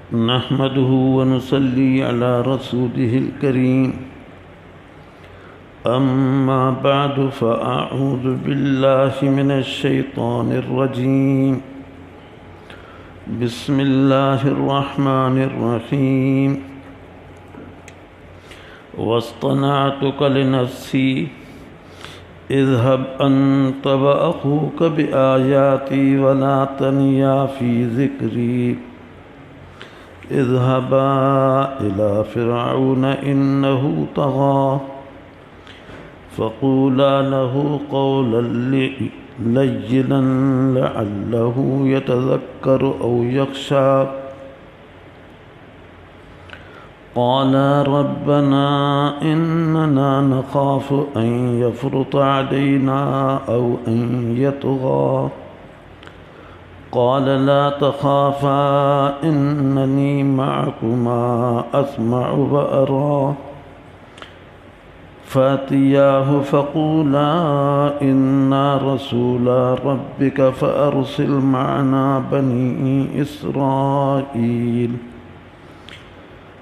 नहमदुहु व नुसल्ली अला रसूलिहिल करीम। अम्मा बअदु फ़अऊज़ु बिल्लाहि मिनश शैतानिर रजीम। बिस्मिल्लाहिर रहमानिर रहीम। वस्तनअतुक लिनफ्सी इज़हब अंत व अख़ूक बिआयाती वला तनिया फ़ी ज़िक्री। इज़हबा इला फ़िरऔन इन्नहु तग़ा फ़क़ूला लहू क़ौलन लय्यिनन लअल्लहु यतज़क्करु औ यख़्शा। क़ाला रब्बना इन्नना नख़ाफ़ु अन यफ़्रुत अलैना औ अन यतग़ा। क़ाल ला तख़ाफ़ा इन्ननी मअकुमा अस्मअु व अरा। फ़अतियाहु फ़क़ूला इन्ना रसूला रब्बिक फ़अरसिल मअना बनी इस्राईल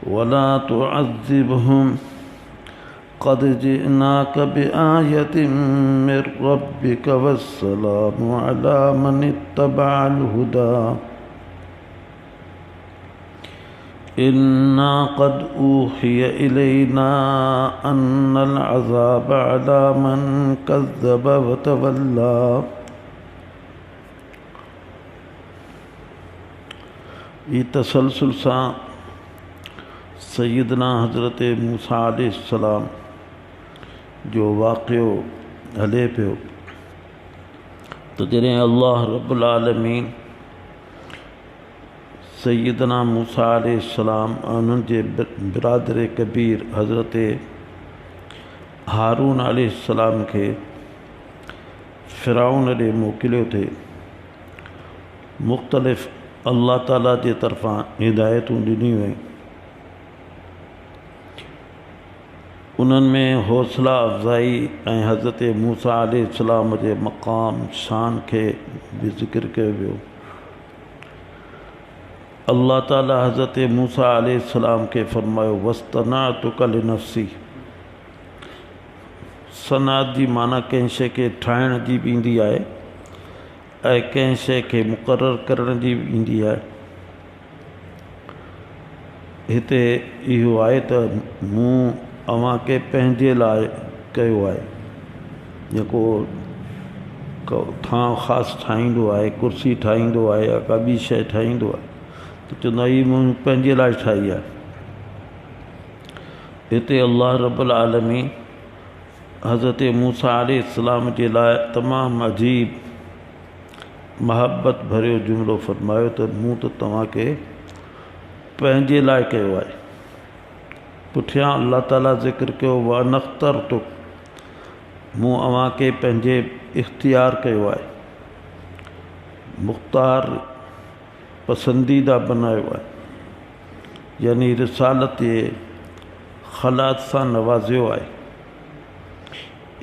वला तुअज़्ज़िबहुम क़द जिअनाक बिआयतिन मिन रब्बिक वस्सलामु अला मन इत्तबअल हुदा। इन्ना क़द ऊहिय इलैना अन्नल अज़ाब अला मन कज़्ज़ब व तवल्ला। ये तसलसल सां सैयदना हज़रत मूसा अलैहिस्सलाम जो वाक़ियो हले पियो तो जॾहिं अल्लाह रब्बुल आलमीन सैयदना मूसा अलैहिस्सलाम उन्हनि जे बिरादर कबीर हज़रत हारून अलैहिस्सलाम खे फ़िरऔन ॾे मोकिलियो थे, मुख़्तलिफ़ अल्लाह ताला जे तरफ़ां हिदायतूं ॾिनियूं वयूं। उन्हनि में हौसला अफ़ज़ाई ऐं हज़रत मूसा अलैहिस्सलाम जे मक़ाम शान खे भी ज़िक्र कयो वियो। अल्लाह ताला हज़रत मूसा अलैहिस्सलाम खे फ़रमायो वस्तनअतुक लिनफ्सी। सनात जी माना कंहिं शइ खे ठाहिण जी बि ईंदी आहे ऐं कंहिं शइ खे मुक़ररु करण जी बि ईंदी आहे। हिते इहो आहे त मूं अव्हां खे पंहिंजे लाइ कयो आहे। जेको थां ख़ासि ठाहींदो आहे, कुर्सी ठाहींदो आहे या का ॿी शइ ठाहींदो आहे त चवंदो आहे हीअ मूं पंहिंजे लाइ ठाही आहे। हिते अल्लाह रब्बुल आलमीन हज़रत मूसा अलैहिस्सलाम जे लाइ तमामु अजीब महबत भरियो जुमिलो फ़रमायो त मूं त तव्हांखे पंहिंजे लाइ कयो आहे। पुठियां अल्लाह ताला ज़िक्र कयो व नख़्तरतुक, मूं अव्हांखे पंहिंजे इख़्तियार कयो आहे, मुख़्तार पसंदीदा बनायो आहे, यानी रिसालत जे ख़लात सां नवाज़ियो आहे।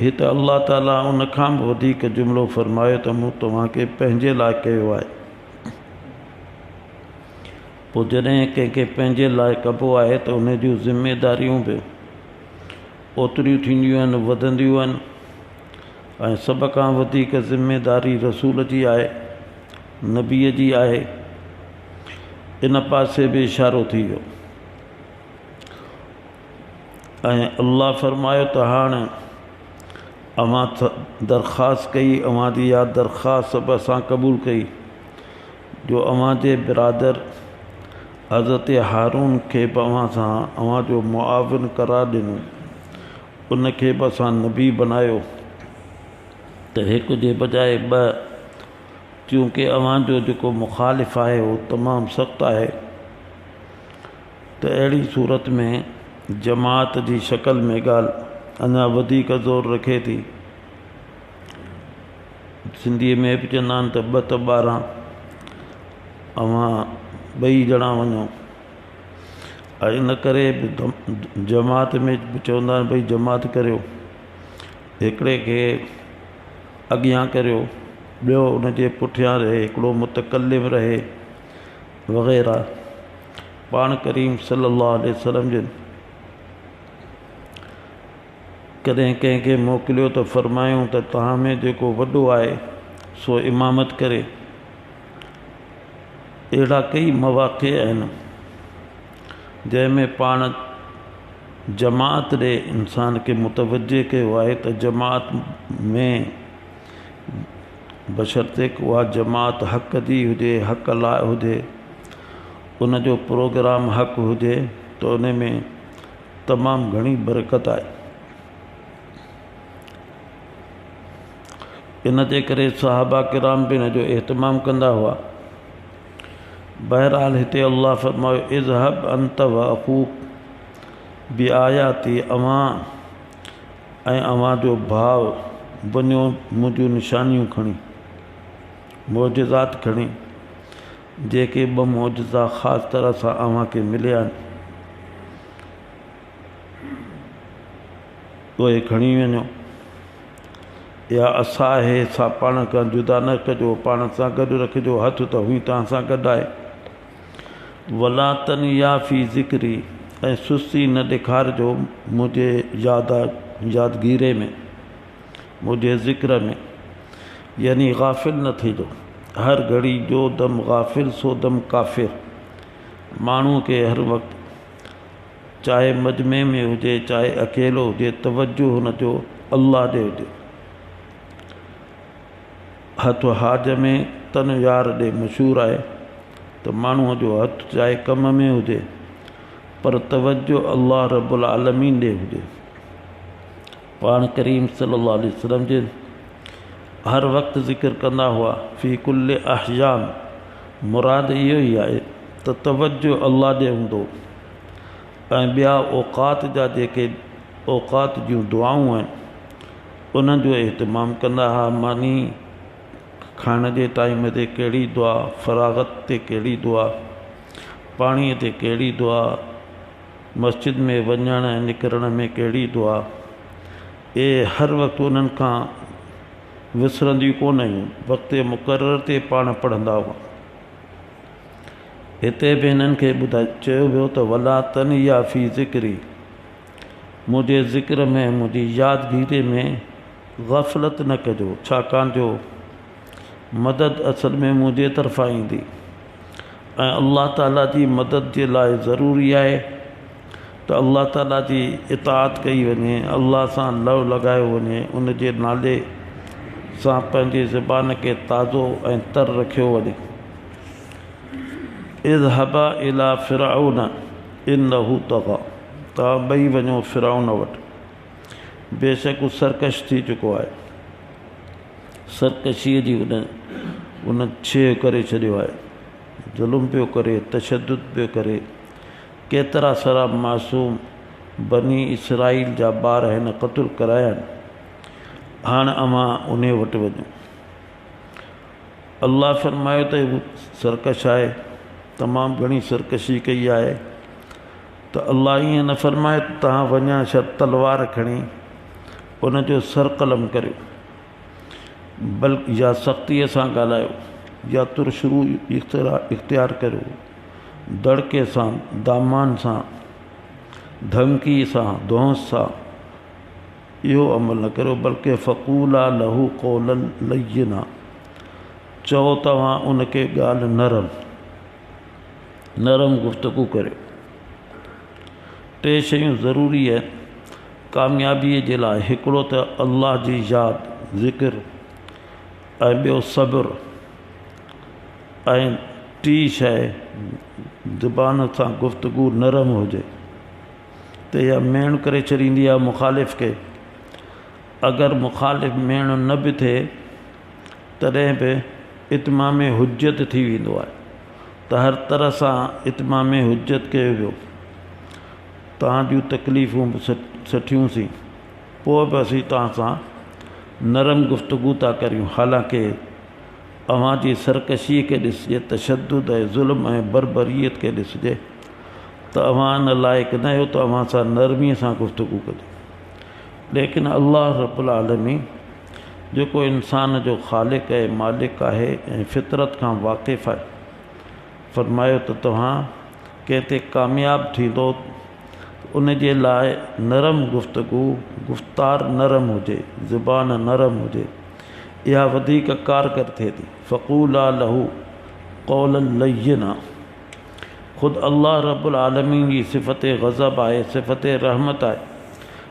हिते अल्लाह ताला उन खां बि वधीक जुमिलो फ़रमायो त मूं तव्हांखे पंहिंजे लाइ कयो आहे। पोइ जॾहिं कंहिंखे पंहिंजे लाइ कबो आहे त उन जूं ज़िमेदारियूं बि ओतिरियूं थींदियूं आहिनि, वधंदियूं आहिनि। ऐं सभ खां वधीक ज़िमेदारी रसूल जी आहे, नबीअ जी आहे। इन पासे बि इशारो थी वियो ऐं अल्लाह फ़रमायो त हाणे अव्हां दरख़्वास्त कई, अव्हां जी इहा दरख़्वास्त बि असां क़बूल कई जो अव्हां जे बिरादर हज़रत हारून खे बि अव्हां जो मुआविन करार ॾिनो, उन खे बि असां नबी बनायो त हिकु जे बजाए ॿ, चूंकि अव्हां जो जेको मुख़ालिफ़ आहे उहो तमामु सख़्तु आहे। त अहिड़ी सूरत में जमात जी शक्ल में ॻाल्हि अञा वधीक ज़ोर रखे थी। सिंधीअ में बि चवंदा आहिनि त ॿ त 12, अव्हां ॿई ॼणा वञो। ऐं इन करे जमात में बि चवंदा आहिनि भई जमात करियो, हिकिड़े खे अॻियां करियो, ॿियो उन जे पुठियां रहे, हिकिड़ो मुतकल्लिम रहे वग़ैरह। पाण करीम सल्लल्लाहु अलैहि वसल्लम जिन कदें कंहिंखे मोकिलियो त फरमायूं त तव्हां में जेको वॾो आहे सो इमामत करे। अहिड़ा कई मवाक़े आहिनि जंहिंमें पाण जमात ॾे इंसान खे मुतवजे कयो आहे त जमात में बशर्ते उहा जमात हक़ जी हुजे, हक़ लाइ हुजे, उन जो प्रोग्राम हक़ हुजे त उन में तमामु घणी बरकत आहे। इन जे करे सहाबा किराम बि इन जो एहतमाम कंदा हुआ। बहरहाल हिते अल्लाह फरमायो इज़हब अंत व अख़ूक बि आयाती, अवां ऐं अवां जो भाउ वञो मुंहिंजूं निशानियूं खणी, मौजज़ात खणी, जेके ॿ मौजज़ा ख़ासि तरह सां अवां खे मिलिया आहिनि उहे खणी वञो। या असा आहे सा पाण खां जुदा न कजो, पाण सां गॾु रखिजो, हथ त हुई तव्हां सां गॾु आहे। वला तनिया फ़ी ज़िक्री, ऐं सुस्ती न ॾेखारिजो मुंहिंजे यादगीरे में, मुंहिंजे ज़िक्र में, यानी गाफ़िल न थिजो। हर घड़ी जो दम गाफ़िल सो दम काफ़िर। माण्हूअ खे हर वक़्तु चाहे मजमे में हुजे चाहे अकेलो हुजे तवज्जो हुनजो अल्लाह ॾे हुजे। हथ हाज में तन यार ॾे मशहूरु आहे त माण्हूअ जो हथु चाहे कम में हुजे पर तवज्जो अल्लाह रब्बुल आलमीन ॾे हुजे। पाण करीम सल्लल्लाहु अलैहि वसल्लम जे हर वक़्तु ज़िक्र कंदा हुआ फ़ी कुल्ल अहयान, मुराद इहो ई आहे त तवज्जो अल्लाह ॾे हूंदो। ऐं ॿिया औक़ात जा जेके औक़ात जूं दुआऊं आहिनि उन्हनि जो एहतमाम कंदा हुआ। मानी खाइण जे टाइम ते कहिड़ी दुआ, फ़राग़त ते कहिड़ी दुआ, पाणीअ ते कहिड़ी दुआ, मस्जिद में वञण ऐं निकिरण में कहिड़ी दुआ, इहे हर वक़्तु उन्हनि खां विसरंदियूं कोन आहियूं, वक़्तु मुक़रर ते पाण पढ़ंदा हुआ। हिते बि हिननि खे चयो वियो त वला तनिया फ़ी ज़िक्री, मुंहिंजे ज़िक्र में, मुंहिंजी यादगीरी में ग़फ़लत न कजो, छाकाणि जो मदद असल में मुंहिंजे तरफ़ां ईंदी ऐं अल्लाह ताला जी मदद जे लाइ ज़रूरी आहे त अल्लाह ताला जी इताअत कई वञे, अल्लाह सां लव लॻायो वञे, उन जे नाले सां पंहिंजी ज़बान खे ताज़ो ऐं तर रखियो वञे। इज़हबा इला फ़िरऔन इन्नहु तग़ा, तव्हां ॿई वञो फ़िरऔन वटि, बेशक हू सरकश थी चुको आहे। सरकशीअ जी उन छेव करे छॾियो आहे, ज़ुल्म पियो करे, तशद्दुद पियो करे। केतिरा सारा मासूम बनी इसराईल जा ॿार हिन क़तलु कराया आहिनि। हाणे अवां उन वटि वञो। अल्लाह फरमायो त हू सरकश आहे, तमामु घणी सरकशी कई आहे। त अल्लाह ईअं न फरमाए त तव्हां वञा छा तलवार खणी उन जो सर क़लम करियो, बल्कि या सख़्तीअ सां ॻाल्हायो या तुरशरू इख़्तियार करियो, दड़के सां, दामान सां, धमकी सां, धौंस सां इहो अमल न करियो, बल्कि फ़क़ूला लहू क़ौलन लय्यिना, चओ तव्हां उनखे ॻाल्हि नरम गुफ़्तगू करियो। टे शयूं ज़रूरी आहिनि कामयाबीअ जे लाइ, हिकिड़ो त अल्लाह जी यादि ज़िक्र ऐं ॿियो सब्र ऐं टी शइ ज़ुबान सां गुफ़्तगू नरम हुजे त इहा मेण करे छॾींदी आहे मुखालिफ़ खे। अगरि मुखालिफ़ मेण न बि थिए तॾहिं बि इत्माम हुज्जत थी वेंदो आहे त हर तरह सां इत्माम हुज्जत कयो वियो, तव्हां जूं तकलीफ़ूं बि सठियूंसीं, पोइ बि असीं तव्हां सां नरम गुफ़्तगू था करियूं। हालांकि अवां जी सरकशीअ खे ॾिसिजे, तशद्दुद ऐं ज़ुल्म ऐं बरबरीयत खे ॾिसिजे त अवां इन लाइक़ु न आहियो त अवां सां नरमीअ सां गुफ़्तगू कजे। लेकिन अल्लाह रब्बुल आलमीन जेको इंसान जो ख़ालिक़ ऐं मालिक आहे ऐं फितरत खां वाक़िफ़ु आहे, फरमायो त तव्हां कंहिं ते कामयाबु थींदो उन जे लाइ नरम गुफ़्तगू, गुफ़्तार नरम हुजे, ज़ुबान नरम हुजे, इहा वधीक कारगर थिए थी। फ़क़ूला लहू क़ौलन लय्यना। ख़ुदि अल्लाह रब्बुल आलमीन जी सिफ़त ग़ज़ब आहे, सिफ़त रहमत आहे,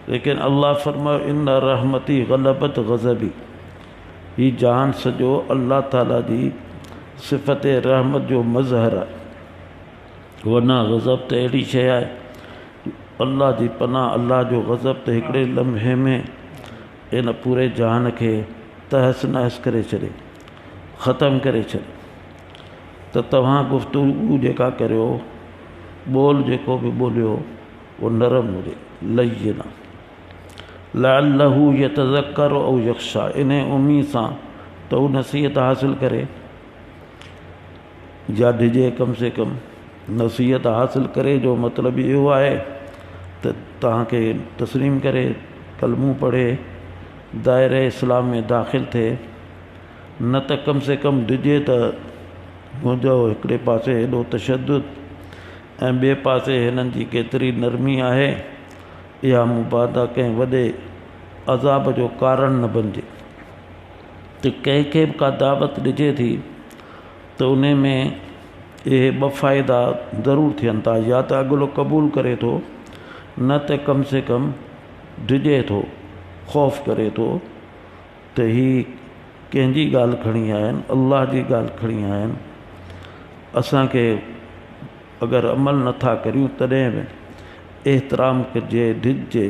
लेकिन अल्लाह फरमायो इन रहमती ग़लबत ग़ज़बी। ही जहान सॼो अल्लाह ताला जी सिफ़त रहमत जो मज़हर आहे, वरना ग़ज़ब त अहिड़ी शइ आहे, अल्लाह जी पनाह, अल्लाह जो ग़ज़ब त हिकिड़े लम्हे में इन पूरे जहान खे तहस नहस करे छॾे, ख़तमु करे छॾे। त तव्हां गुफ़्तगू जेका करियो, ॿोल जेको बि ॿोलियो उहो नरम हुजे, लय्यना, लअल्लहु यतज़क्करु औ यख़्शा, इन उम्मीद सां त हू नसीहत हासिल करे या डिॼे, कम से कम नसीहत हासिल करे जो मतिलबु इहो आहे त तव्हांखे तस्लीम करे, कलमू पढ़े, दायरे इस्लाम में दाख़िल थिए, न त कम से कम डिॼे त मुंहिंजो हिकिड़े पासे हेॾो तशद्दुद ऐं ॿिए पासे हिननि जी केतिरी नरमी आहे, इहा मुबादा कंहिं वॾे अज़ाब जो कारण न बणिजे। त कंहिंखे बि का दावत ॾिजे थी त उन में इहे ॿ फ़ाइदा ज़रूरु थियनि था, या त अॻिलो क़बूल करे थो, न त कम से कम डिॼे थो, ख़ौफ़ करे थो त ही कंहिंजी ॻाल्हि खणी आया आहिनि, अल्लाह जी ॻाल्हि खणी आया आहिनि। असांखे अगरि अमल नथा करियूं तॾहिं बि एतिराम कजे, डिॼिजे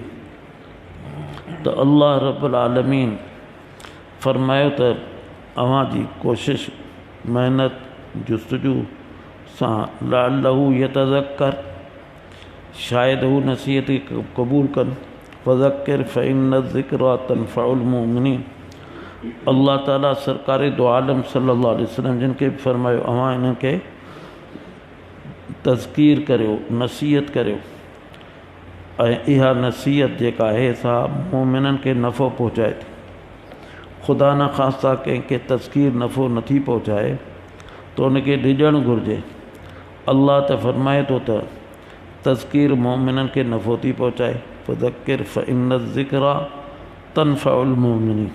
त अल्लाह रब्बुल आलमीन फरमायो त अव्हां जी कोशिश, महिनत, जुस्तजू सां लअल्लहु यतज़क्कर, शायदि हू नसीहत क़बूल कनि, फ़ज़क्किर फ़इन्न ज़िक्रा तनफ़उल मुमिनीन। अल्लाह ताला सरकार दो आलम सल्लल्लाहु अलैहि वसल्लम जिन खे बि फरमायो अव्हां इन्हनि खे तज़कीर करियो, नसीहत करियो, ऐं इहा नसीहत जेका आहे सा मोमिननि खे नफ़ो पहुचाए थी। ख़ुदा न ख़ास्ता कंहिंखे तज़कीर नफ़ो नथी पहुचाए त उनखे डिॼणु घुरिजे। अल्लाह त फरमाए थो त तज़कीर मोमिननि खे नफ़ो थी पहुचाए, फ़ज़क्किर फ़इन्न ज़िक्रा तनफ़उल मुमिनीन।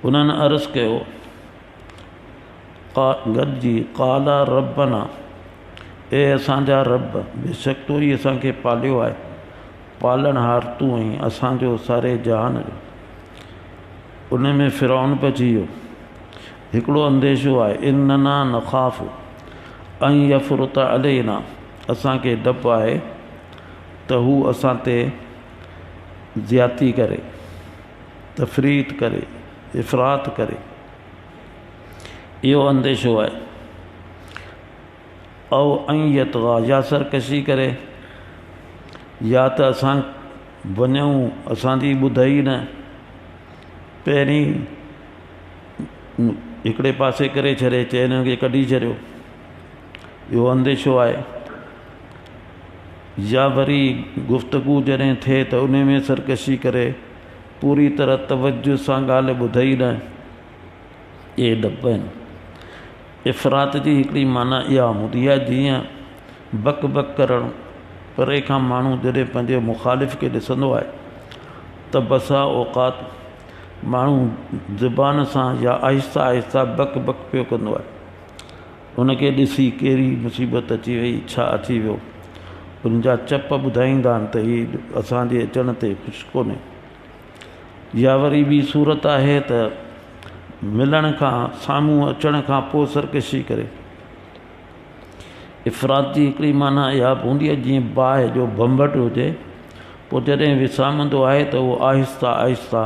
उन्हनि अर्ज़ु कयो, गॾिजी क़ाला रब्बना, ए असांजा रब, बेशक तूं ई असांखे पालियो आहे, पालनहार तूं आहीं असांजो सारे जहान जो। उन में फ़िरौन बि अची वियो। हिकिड़ो अंदेशो आहे, इन्नना नख़ाफ़ु अन यफ़्रुत अलैना, असांखे डपु आहे त हू असां ते ज़्यादती करे, तफ़रीत करे, इफ़रात करे, इहो अंदेशो आहे। औ अन यतग़ा, या सरकशी करे, या त असां वञूं असांजी ॿुधई न, पहिरीं हिकिड़े पासे करे छॾे, चए हिन खे कढी छॾियो, इहो अंदेशो आहे। या वरी गुफ़्तगू जॾहिं थिए त उन में सरकशी करे, पूरी तरह तवज्जो सां ॻाल्हि ॿुधई न, इहे डप आहिनि। इफ़रात जी हिकिड़ी माना इहा हूंदी आहे जीअं बक बक करणु। परे खां माण्हू जॾहिं पंहिंजे मुख़ालिफ़ खे ॾिसंदो आहे त बसा औक़ात माण्हू ज़ुबान सां या आहिस्ता आहिस्ता बक बक पियो कंदो आहे, उनखे ॾिसी कहिड़ी मुसीबत अची वई, छा अची वियो, उनजा चप ॿुधाईंदा आहिनि त हीउ असांजे अचण ते ख़ुशि कोन्हे। या वरी ॿी सूरत आहे त मिलण खां, साम्हूं अचण खां पोइ सरकशी करे। इफ़रात जी हिकिड़ी माना इहा बि हूंदी आहे जीअं बाहि जो भंभट हुजे, पोइ जॾहिं विसामंदो आहे त उहो आहिस्ता आहिस्ता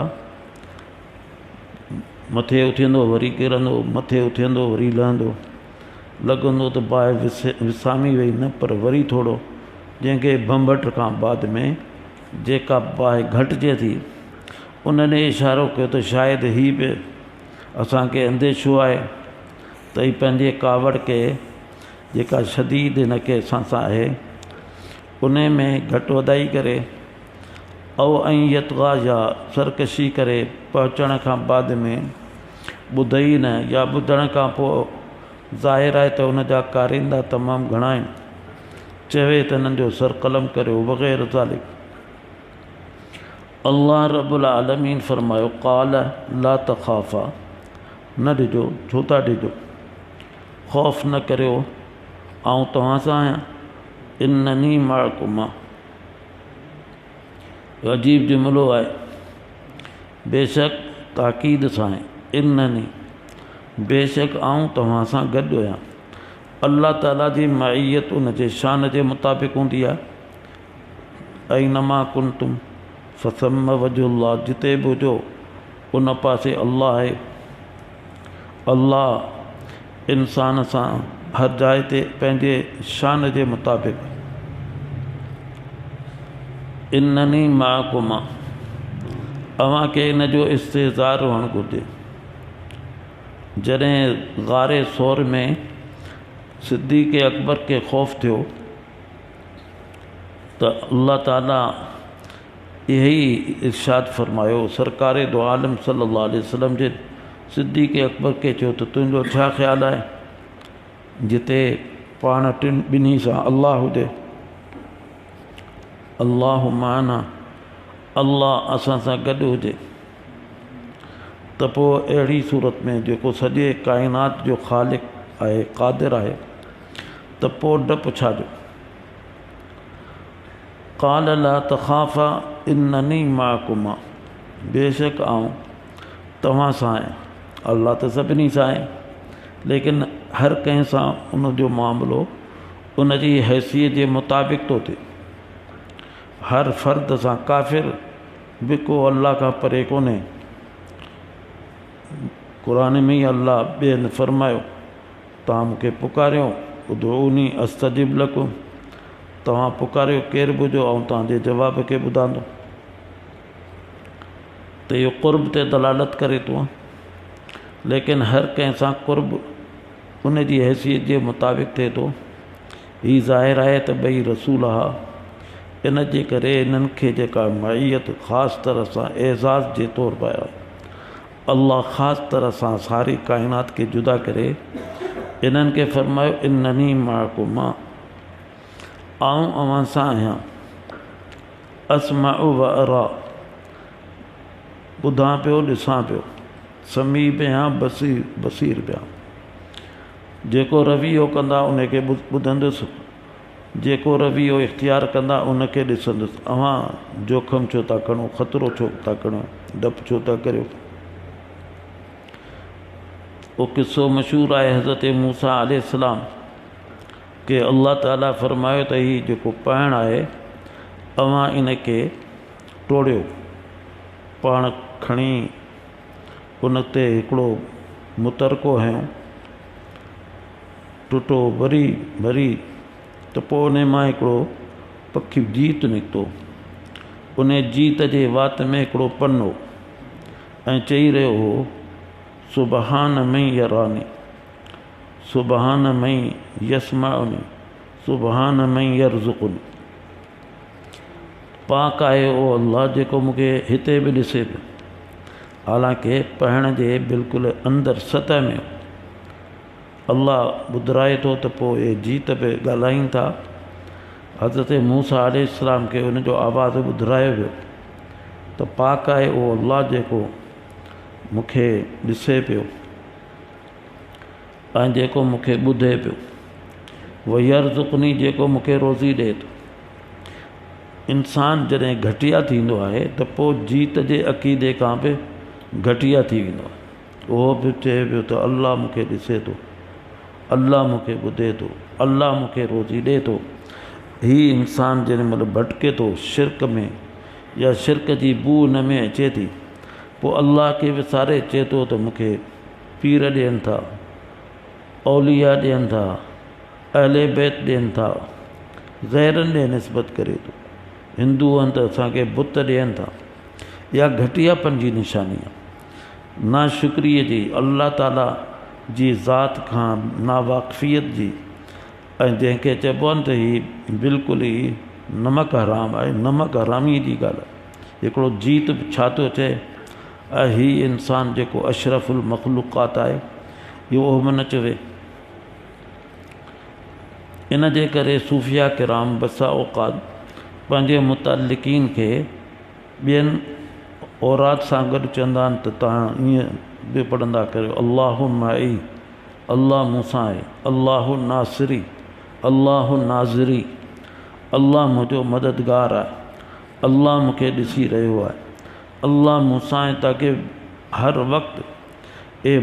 मथे उथंदो, वरी किरंदो, मथे उथंदो, वरी लहंदो, लॻंदो त बाहि विसामी वई न, पर वरी थोरो जंहिंखे भंभट खां बाद में जेका बाहि घटिजे थी, उन्हनि इशारो कयो त शायदि ही बि असांखे अंदेशो आहे त ही पंहिंजे कावड़ खे, जेका शदीद हिन खे असां सां आहे, उन में घटि वधाई करे, औ ऐं यतग़ा, या सरकशी करे पहुचण खां बाद में ॿुधई न, या ॿुधण खां पोइ ज़ाहिर आहे त उन जा कारिंदा तमामु घणा आहिनि। चवे त हिननि जो सर क़लम करियो वग़ैरह ज़ालिक। अल्लाह रब्बुल आलमीन फरमायो क़ाल ला तख़ाफ़ा, न ॾिजो, छो था ॾिजो, ख़ौफ़ न करियो, आउं तव्हां सां आहियां, इन्ननी माअकुमा। अजीब जुमिलो आहे, बेशक ताक़ीद सां आहे, इन्ननी, बेशक आउं तव्हां सां गॾु आहियां। अल्लाह ताला जी मइयत उन जे शान जे मुताबिक़ हूंदी आहे। ऐनमा कुंतुम फसम्म वजुल्लाह, जिते बि हुजो उन पासे अल्लाह आहे। अल्लाह इंसान सां हर जाइ ते पंहिंजे शान जे मुताबिक़। इन्ननी माअकुमा, अव्हांखे इन जो इस्तेज़ार हुअणु घुरिजे। जॾहिं ग़ारे सौर में सिद्दीक़ अकबर खे ख़ौफ़ थियो त अल्लाह ताला यही इरशाद फरमायो, सरकार दो आलम सल्लल्लाहु अलैहि वसल्लम जे सिद्दीक़ अकबर खे चयो त तुंहिंजो छा ख़्यालु आहे, जिते पाण ॿिन्ही सां अल्लाह हुजे, अल्लाह माना, अल्लाह असां सां गॾु हुजे, त पोइ अहिड़ी सूरत में जेको सॼे काइनात जो ख़ालिक़ आहे, क़ादिर आहे, त पोइ डपु छाजो। क़ाल ला तख़ाफ़ा इन्ननी माअकुमा, बेशक आउं तव्हां सां आहियां। अल्लाह त सभिनी सां आहे, लेकिन हर कंहिं सां उन जो मामिलो उन जी हैसियत जे मुताबिक़ थो थिए। हर फ़र्द सां, काफ़िर बि को अल्लाह खां परे कोन्हे। क़ुरान में ई अल्लाह ॿिए हंधि फरमायो, तव्हां मूंखे पुकारियो, उदऊनी अस्तजिब लकुम, तव्हां पुकारियो केर बि हुजो ऐं तव्हांजे जवाब खे ॿुधांदो। त इहो क़ुर्ब ते दलालत करे थो, लेकिन हर कंहिं सां क़ुर्ब उन जी हैसियत जे मुताबिक़ थिए थो। हीउ ज़ाहिर आहे त ॿई रसूल हुआ, इन जे करे इन्हनि खे जेका मइयत ख़ासि तरह सां एज़ाज़ जे तौर पर आहे, अल्लाह ख़ासि तरह सां सारी काइनात खे जुदा करे इन्हनि खे फरमायो इन्ननी माअकुमा, आउं अव्हां सां आहियां। अस्माउ व अरा, ॿुधां पियो, ॾिसां पियो, समी बि आहियां, बसीर बि आहियां। जेको रवैयो कंदा उनखे ॿुधंदुसि, जेको रवैयो इख़्तियार कंदा उनखे ॾिसंदुसि। अव्हां जोखम छो था खणो, ख़तरो छो था खणो, डपु छो था करियो। वो किस्सो मशहूरु आहे, हज़रत मूसा अलैहिस्सलाम के अल्लाह ताला फरमायो त हीउ जेको पाइण आहे अव्हां इनखे टोड़ियो। पाण खणी उन ते हिकिड़ो मुतरको हयो, टुटो वरी भरी, त पोइ उन मां हिकिड़ो पखी जीत निकितो। उन जीत जे वात में हिकिड़ो पनो ऐं चई रहियो हो, सुबहान मई यरानी, सुबहान मई यसमाउनी, सुबहान मई यरज़ुक़ुनी। पाक आहे ओ अल्लाह जेको मूंखे हिते बि ॾिसे पियो। हालांकि पढ़ण जे बिल्कुलु अंदरि सतह में अल्लाह ॿुधाए थो त पोइ इहे जीत बि ॻाल्हाइनि था। हज़रत मूसा अलैहिस्सलाम खे उन जो आवाज़ु ॿुधायो वियो त पाक आहे उहो अल्लाह जेको मूंखे ॾिसे पियो ऐं जेको मूंखे ॿुधे पियो, वयरज़ुक़नी, जेको मूंखे रोज़ी ॾिए थो। इंसानु जॾहिं घटिया थींदो आहे त पोइ जीत जे अक़ीदे खां बि घटिया थी वेंदो आहे। उहो बि चए पियो त अल्लाह मूंखे ॾिसे थो, अल्लाह मूंखे ॿुधे थो, अल्लाह मूंखे रोज़ी ॾिए थो। हीउ इंसानु जेॾी महिल भटके थो शिरक में या शिरक जी बू हुन में अचे थी, पोइ अल्लाह खे विसारे अचे थो त मूंखे पीर ॾियनि था, औलिया ॾियनि था, अहले बैत ॾियनि था, ग़ैरनि ॾे निस्बत करे थो। हिंदू आहिनि त असांखे बुत ॾियनि था। इहा घटियापन जी निशानी आहे, नाशुक्रीअ जी, अल्लाह ताला जी ज़ात खां नावाक़फ़ियत जी। ऐं जंहिंखे चइबो आहे न त हीउ बिल्कुलु ई नमक हराम आहे, नमक हरामीअ जी ॻाल्हि आहे। हिकिड़ो जीत छा थो चए, हीउ इंसानु जेको अशरफुल मख़लूक़ात आहे, इहो उहो न चवे। इन जे करे सूफ़िया किराम बसा औक़ात पंहिंजे मुतल्लिक़ीन खे ॿियनि औरात सां गॾु चवंदा आहिनि त तव्हां ईअं बि पढ़ंदा करियो, अल्लाहु माई, अल्लाह मूंसां आहे, अल्लाहु नासिरी, अल्लाहु नाज़िरी, अल्लाह मुंहिंजो मददगार आहे, अल्लाह मूंखे ॾिसी रहियो आहे, अल्लाह मूंसां आहे, ताकी हर वक़्तु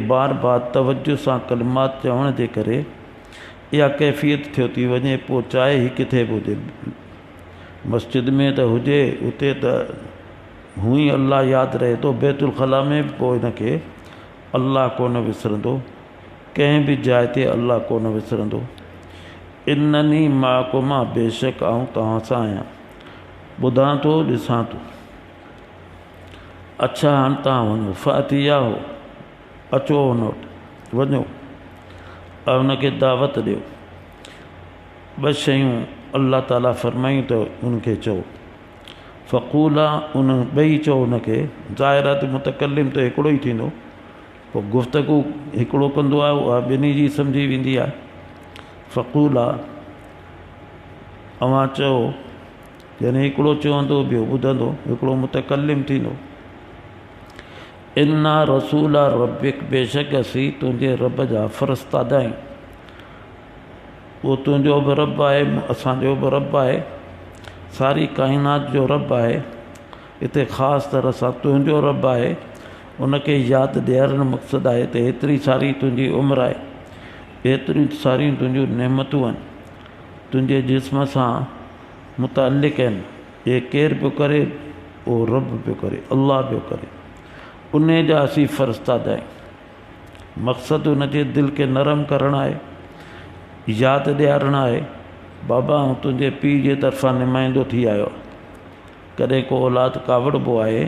बार बार तवज्जो सां कलिमात चवण जे करे इहा कैफ़ियत थियो थी वञे। पोइ चाहे ही किथे बि हुजे, मस्जिद में त हुजे, उते त हूअं ई अल्लाह यादि रहे थो, बैतुल ख़ला में बि पोइ हिनखे अल्लाह कोन विसरंदो, कंहिं बि जाइ ते अल्लाह कोन विसरंदो। इन्ननी माकुमा, बेशक आऊं तव्हां सां आहियां, ॿुधां थो ॾिसां थो। अच्छा हाणे तव्हां वञो, फ़ातिया हो, अचो हुन वटि वञो ऐं हुनखे दावत ॾियो। ॿ शयूं अल्लाह ताला फरमायूं त उनखे चओ, फ़क़ूला, उन ॿई चओ हुनखे। ज़ाहिरात मुतकल्लिम त हिकिड़ो ई थींदो, पोइ गुफ़्तगू हिकिड़ो कंदो आहे, उहा ॿिन्ही जी सम्झी वेंदी आहे। फ़क़ूला, अवां चओ, यानी हिकिड़ो चवंदो ॿियो ॿुधंदो, हिकिड़ो मुतकल्लिम थींदो। इन्ना रसूला रबिक, बेशक असीं तुंहिंजे रब जा फ़रिश्तादा आहियूं। उहो तुंहिंजो बि रब आहे, असांजो बि रब आहे, सारी काइनात जो रब आहे। हिते ख़ासि तरह सां तुंहिंजो रब आहे, उनखे यादि ॾियारणु मक़सदु आहे त हेतिरी सारी तुंहिंजी उमिरि आहे, एतिरियूं सारियूं तुंहिंजूं नेमतूं आहिनि, तुंहिंजे जिस्म सां मुतअल्लिक़ आहिनि। इहे केरु पियो करे? उहो रब पियो करे, अल्लाह पियो करे। उन जा असीं फ़रिश्तादा आहियूं। मक़सदु उनजे दिलि खे नरम करणु आहे, यादि ॾियारणु आहे, बाबा ऐं तुंहिंजे पीउ जे तरफ़ां नुमाइंदो थी आयो। कॾहिं को औलाद कावड़बो आहे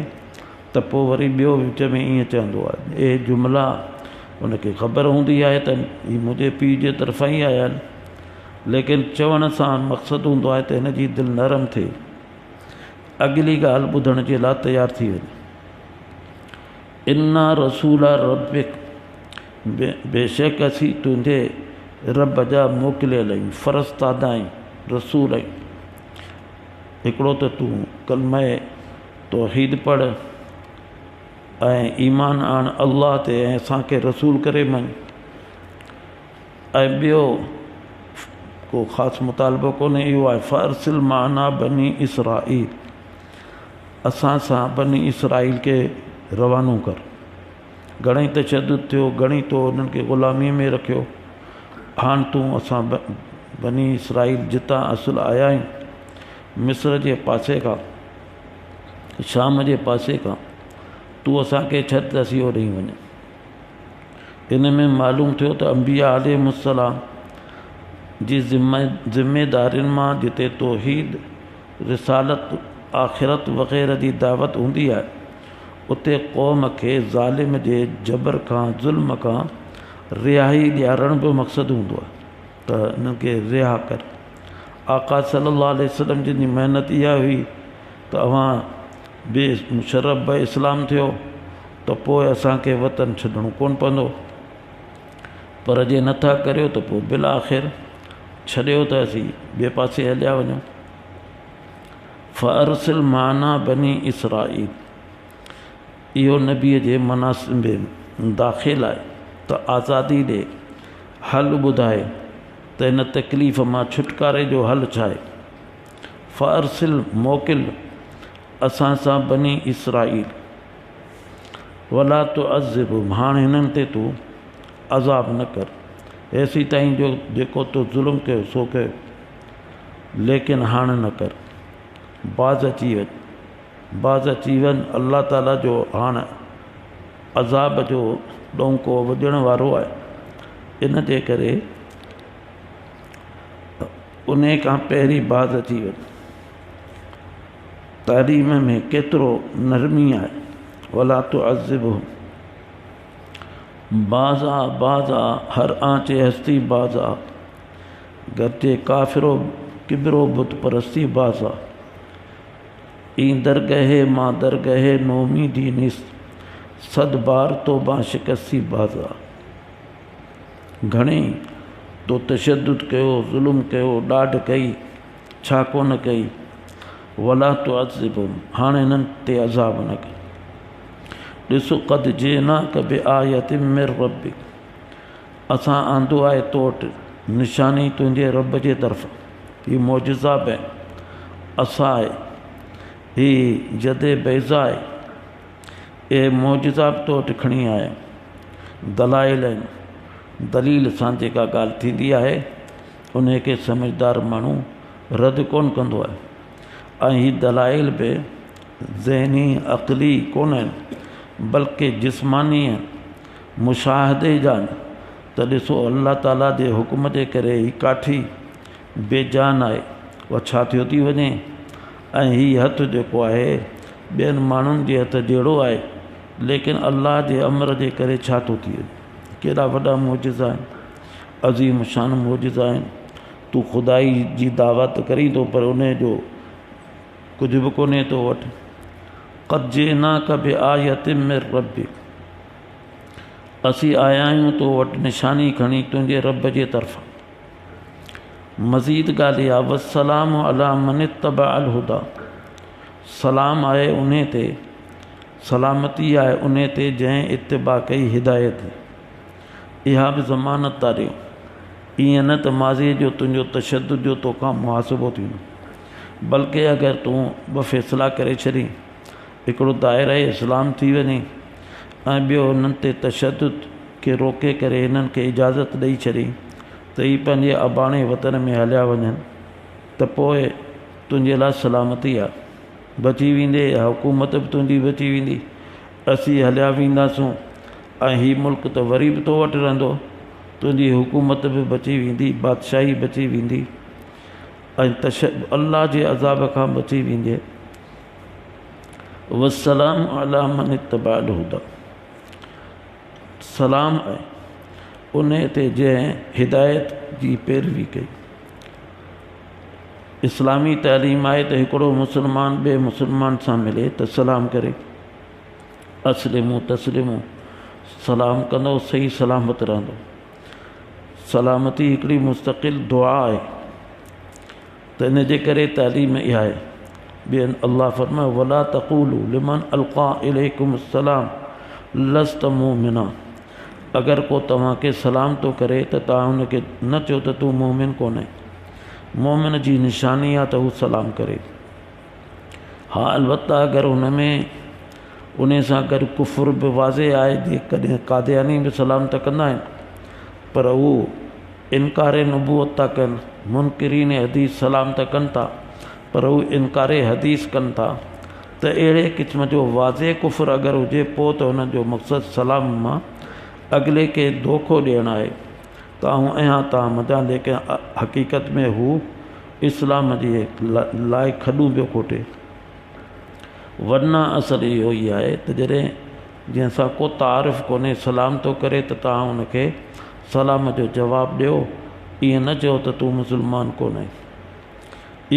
त पोइ वरी ॿियो विच में ईअं चवंदो आहे, इहे जुमिला उनखे ख़बर हूंदी आहे त हीअ मुंहिंजे पीउ जे तरफ़ां ई आया आहिनि, लेकिन चवण सां मक़सदु हूंदो आहे त हिनजी दिलि नरम थिए, अॻिली ॻाल्हि ॿुधण जे लाइ तयारु थी वञे। इन्ना रसूला रबिक, बेशक असीं तुंहिंजे रब जा मोकिलियल आहियूं, फ़रिश्तादा आहियूं, रसूल आहियूं। हिकिड़ो त तूं कलमा तौहीद पढ़ ऐं ईमान आण अल्लाह ते ऐं असांखे रसूल करे मञ। ऐं ॿियो को ख़ासि मुतालबो कोन्हे, इहो आहे फ़अरसिल माना बनी इसराईल, असां सां बनी इसराईल खे रवानो कर। घणेई तशद्दुद थियो, घणी तो उन्हनि खे ग़ुलामीअ में रखियो। हाणे तूं असां बनी इसराईल जितां असुल आया आहियूं, मिस्र जे पासे खां, शाम जे पासे खां, तूं असांखे छॾ त असीं होॾे ई वञूं। इन में मालूम थियो त अंबिया अलैहिमुस्सलाम जी ज़िमेदारियुनि मां जिते तौहीद, रिसालत, आख़िरत वग़ैरह जी दावत हूंदी आहे, उते क़ौम खे ज़ालिम जे जबर खां, ज़ुल्म खां रिहाई ॾियारणु बि मक़सदु हूंदो आहे त हिननि खे रिहा कर। आका सल्लल्लाहु अलैहि वसल्लम जी महिनत इहा हुई त अवां बि मुशर्रफ बि इस्लाम थियो त पोइ असांखे वतन छॾणो कोन पवंदो, पर जे नथा करियो त पोइ बिल आख़िर छॾियो त असीं ॿिए पासे हलिया वञूं। फ़अरसिल माना बनी इसराईल, इहो नबीअ जे मनासिब में दाख़िल आहे त आज़ादी ॾे, हल ॿुधाए त हिन तकलीफ़ मां छुटकारे जो हल छा आहे। फ़अरसिल, मोकिल असां सां बनी इसराईल, वला तुअज़िबहुम, हाणे हिननि ते तूं अज़ाब न कर, हेसि ताईं जो जेको तो ज़ुल्म कयो सो कयो, लेकिन हाणे न कर। बाज़ अची वञ, अल्लाह ताला जो हाणे अज़ाब जो ॾोंको वॼण वारो आहे। इन जे करे उन खां पहिरीं बाज़ अची वञ। तालीम में केतिरो नरमी आहे, वला तुअज़िबहुम, बाज़ा हर आंचे हस्ती बाज़ा, गरचे काफ़िरो किबरो बुत परस्ती बाज़ा, ई दरगहे मां दरगहे नोमीदी निस, सद बार तोबा शिकस्ती बाज़ा। घणेई तो तशद्दुद कयो, ज़ुल्म कयो, ॾाढ कई, छा कोन कई। वला तुअज़्ज़िबहुम, हाणे इन्हनि ते अज़ाब न कर। ॾिसो क़द जिनाक बिआयतिन मिर रब्बिक, असां आंदो आहे तो वटि निशानी तुंहिंजे रब जे तरफ़। हीअ मौजिज़ा बि असा आहे, ही जदे बैज़ा आहे, ए मौजिज़ा बि तो वटि खणी आया, दलाइल आहिनि। दलील सां जेका ॻाल्हि थींदी आहे उन खे समझदार माण्हू रद्द कोन कंदो आहे। ऐं ही दलाइल बि ज़हनी अक़ली कोन आहिनि बल्कि जिस्मानी आहिनि, मुशाहदे जा आहिनि। त ॾिसो अल्लाह ताला जे हुकुम जे करे ही काठी बेजान आहे, उहा छा थियो थी वञे। ऐं हीउ हथु जेको आहे ॿियनि माण्हुनि जे हथ जहिड़ो आहे, लेकिन अल्लाह जे अमर जे करे छा थो थी वञे। केॾा वॾा मौजिज़ा आहिनि, अज़ीम शान मौजिज़ा आहिनि। तूं ख़ुदाई जी दावा त करी थो पर उन जो कुझु बि कोन्हे तो वटि। क़द जिनाक बिआयतिन मिर रब्बिक, असीं आया आहियूं तो वटि निशानी खणी तुंहिंजे रब जे तरफ़ां। मज़ीद ॻाल्हि इहा, वस्सलामु अला मन इत्तबअल हुदा, सलाम आहे उन ते, सलामती आहे उन ते जंहिं इत्तिबा कई हिदायत। इहा बि ज़मानत था ॾियो, ईअं न त माज़ी जो तुंहिंजो तशद्दुद जो तोखां मुहासिबो थींदो, बल्कि अगरि तूं ॿ फ़ैसिला करे छॾी, हिकिड़ो दायरा इस्लाम थी वञे ऐं ॿियो हुननि ते तशद्दुद खे रोके करे हिननि खे इजाज़त ॾेई छॾी त ही पंहिंजे अबाणे वतन में हलिया वञनि, त पोइ तुंहिंजे लाइ सलामती आहे, बची वेंदे, हुकूमत बि तुंहिंजी बची वेंदी, असीं हलिया वेंदासूं ऐं हीउ मुल्क त वरी बि तो वटि रहंदो, तुंहिंजी हुकूमत बि बची वेंदी, बादशाही बची वेंदी ऐं अल्लाह जे अज़ाब खां बची वेंदे। वस्सलाम अला मन इत्तबअल हुदा, सलाम आहे उन ते जंहिं हिदायत जी पैरवी कई। इस्लामी तालीम आहे त हिकिड़ो मुस्लमान ॿिए मुस्लमान सां मिले त सलाम करे, अस्लिमू तस्लिमू, सलाम कंदो सही सलामत रहंदो। सलामती हिकिड़ी मुस्तक़िल दुआ आहे, त इन जे करे तालीम इहा आहे। ॿियनि अल्लाह फरमाए वला तक़ूलू लिमन अलक़ा इलैकुम सलाम लस्त मुमिना, अगरि को तव्हांखे सलाम थो करे त तव्हां हुनखे न चओ त तूं मोमिन कोन्हे। मोमिन जी निशानी आहे त हू सलाम करे। हा अलबत्ता अगरि हुन में उन सां गॾु कुफ़ुर बि वाज़े आहे, जेकॾहिं कादियानी बि सलाम त कंदा आहिनि पर हू इनकार नबूअत था कनि, मुनकिरीन हदीस सलाम त कनि था पर हू इनकार हदीस कनि था, त अहिड़े क़िस्म जो वाज़े कुफ़ुर अगरि हुजे पोइ त हुन जो मक़सदु सलाम मां अॻिले खे धोखो ॾियणु आहे त आऊं अहियां तव्हां मदां, लेकिन हक़ीक़त में हू इस्लाम जे लाइ खॾूं पियो खोटे। वरना असर इहो ई आहे त जॾहिं जंहिंसां को तारीफ़ कोन्हे सलाम थो करे त तव्हां हुनखे सलाम जो जवाबु ॾियो, ईअं न चओ त तूं मुस्लमान कोन्हे।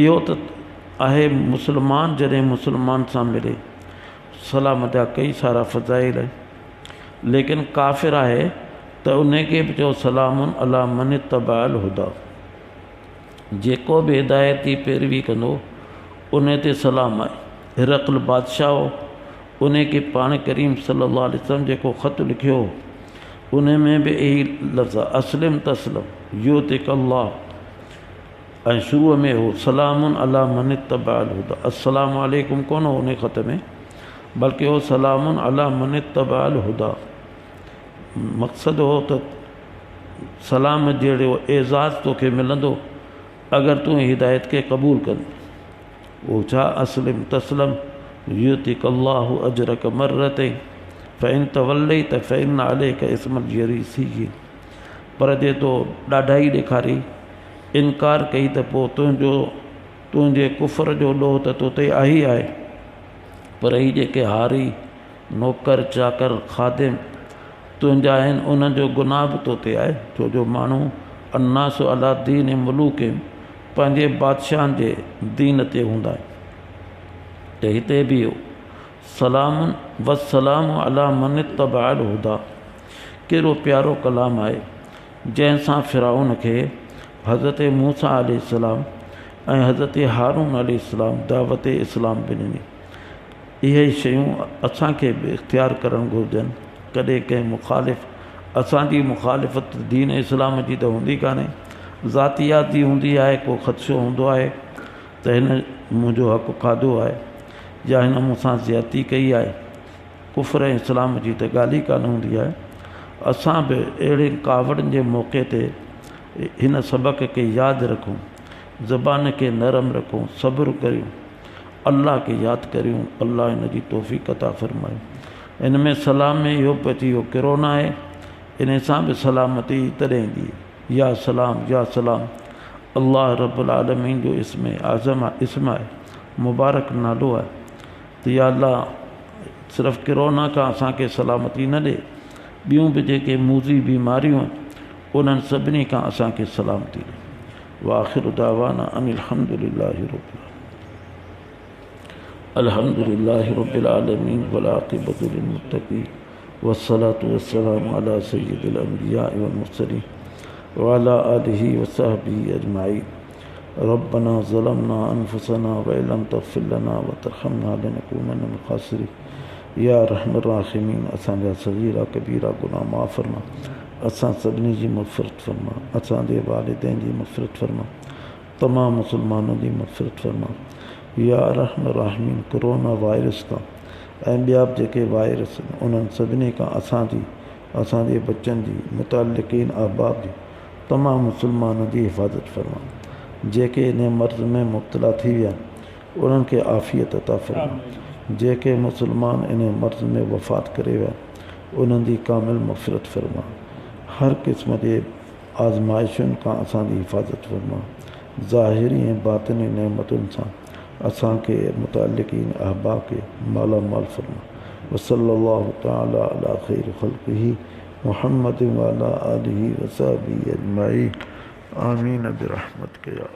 इहो त आहे मुस्लमान जॾहिं मुस्लमान सां मिले, सलाम जा कई सारा फ़ज़ाइल आहिनि, लेकिन काफ़िर आहे त उनखे बि चओ सलामुन अला मन इत्तबअल हुदा, जेको बि हिदायत जी पैरवी कंदो उन ते सलाम आहे। हिरक़ल बादशाह हो, उन खे पाण करीम सल्लल्लाहु अलैहि वसल्लम जेको ख़त लिखियो उन में बि यही लफ़्ज़ अस्लिम तस्लम युतिक अल्लाह, ऐं शुरूअ में हो सलामुन अला मन इत्तबअल हुदा, अस्सलामु अलैकुम कोन हो उन ख़त में, बल्कि हो सलामुन अला मन इत्तबअल हुदा। मक़सदु हो त सलाम जहिड़ो एज़ाज़ तोखे मिलंदो अगरि तूं हिदायत खे क़बूल कंदे। उहो छा, अस्लिम तस्लम युतिक अल्लाहु अजरक मर्रतैन फ़इन तवल्लैत फ़इन अलैका इस्मुल जरीसीय्यीन, पर जे तो ॾाढाई ॾेखारी, इनकार कई त पोइ तुंहिंजे कुफ़र जो ॾोह त तो ते आहे ई आहे। पर ही जेके हारी नौकर चाकर खादिम तुंहिंजा आहिनि उन्हनि जो गुनाह बि तो ते आहे, छो जो माण्हू अन्नास अला दीन मुलूक पंहिंजे बादशाहनि जे दीन ते हूंदा आहिनि। त हिते बि सलामुन वस्सलामु अला मन इत्तबअल हुदा, कहिड़ो प्यारो कलाम आहे। जैसा फ़िरौन के हज़रत मूसा अलैहिस्सलाम ऐं हज़रत हारून अलैहिस्सलाम दावत इस्लाम बि ॾिनी। इहे शयूं असांखे बि इख़्तियार करणु घुरिजनि। कॾहिं कंहिं मुखालिफ़ असांजी मुखालिफ़त दीन इस्लाम जी त हूंदी कान्हे, ज़ातियात जी हूंदी आहे। को ख़दशो हूंदो आहे त हिन मुंहिंजो हक़ु खाधो आहे या हिन मूंसां ज़्यादती कई आहे। कुफ़र ऐं इस्लाम जी त ॻाल्हि ई कान हूंदी आहे। असां बि अहिड़े कावड़नि जे मौक़े ते हिन सबक़ खे यादि रखूं, ज़बान खे नरम रखूं, सब्र करियूं, अल्लाह खे यादि करियूं। अल्लाह हिन जी तौफ़ीक़ अता फ़रमाए। हिन में सलाम में इहो पइजी वियो किरोना आहे, इन सां बि सलामती तॾहिं ईंदी। या सलाम या सलाम अल्लाह रब्बुल आलमीन जो इस्म आज़म आहे, इस्म आहे, मुबारक नालो आहे। त या अल्लाह सिर्फ़ु किरोना खां असांखे सलामती न ॾे, ॿियूं बि जेके मूज़ी बीमारियूं आहिनि उन्हनि सभिनी खां असांखे सलामती ॾे। वाखिरु दावाना अनिल अल्हम्दुलिल्लाहि रब्बिल आलमीन वल आक़िबतु लिल मुत्तक़ीन वस्सलातु वस्सलामु अला सय्यिदिल अंबिया वल मुरसलीन व अला आलिहि व सहबिहि अजमाईन। रब्बना ज़लमना अनफुसना व इल्लम तग़फिर लना व तरहमना लनकूनन्न मिनल ख़ासिरीन। या रहमर राहिमीन असांजा सगीरा कबीरा गुनाह माफ़ फरमा, असां सभिनी जी मग़फ़िरत फरमा, असांजे वालिदैन जी मग़फ़िरत फरमा, तमाम मुसलमाननि जी मग़फ़िरत फरमा। या रहमर राहिमीन कोरोना वायरस खां ऐं ॿिया बि जेके वायरस आहिनि उन्हनि सभिनी खां असांजे बच्चनि जी, मुतालिक़ीन अहबाब जी, तमाम मुसलमाननि जी हिफ़ाज़त फरमा। जेके इन मर्ज़ में मुब्तला थी विया उन्हनि खे आफ़ियत अता फरमा। जेके मुसलमान इन मर्ज़ में वफ़ात करे विया उन्हनि जी कामिल मग़फ़िरत फरमा। हर क़िस्म जे आज़माइशुनि खां असांजी हिफ़ाज़त फरमा। ज़ाहिरी ऐं बातिनी नेमतुनि सां असांखे मुतालिक़ीन अहबाब खे मालामाल फरमा। वसल्लल्लाहु तआला अला ख़ैरि ख़ल्क़िही मुहम्मद व अला आलिहि व सहबिहि अजमाईन। आमीन बिरहमतिक या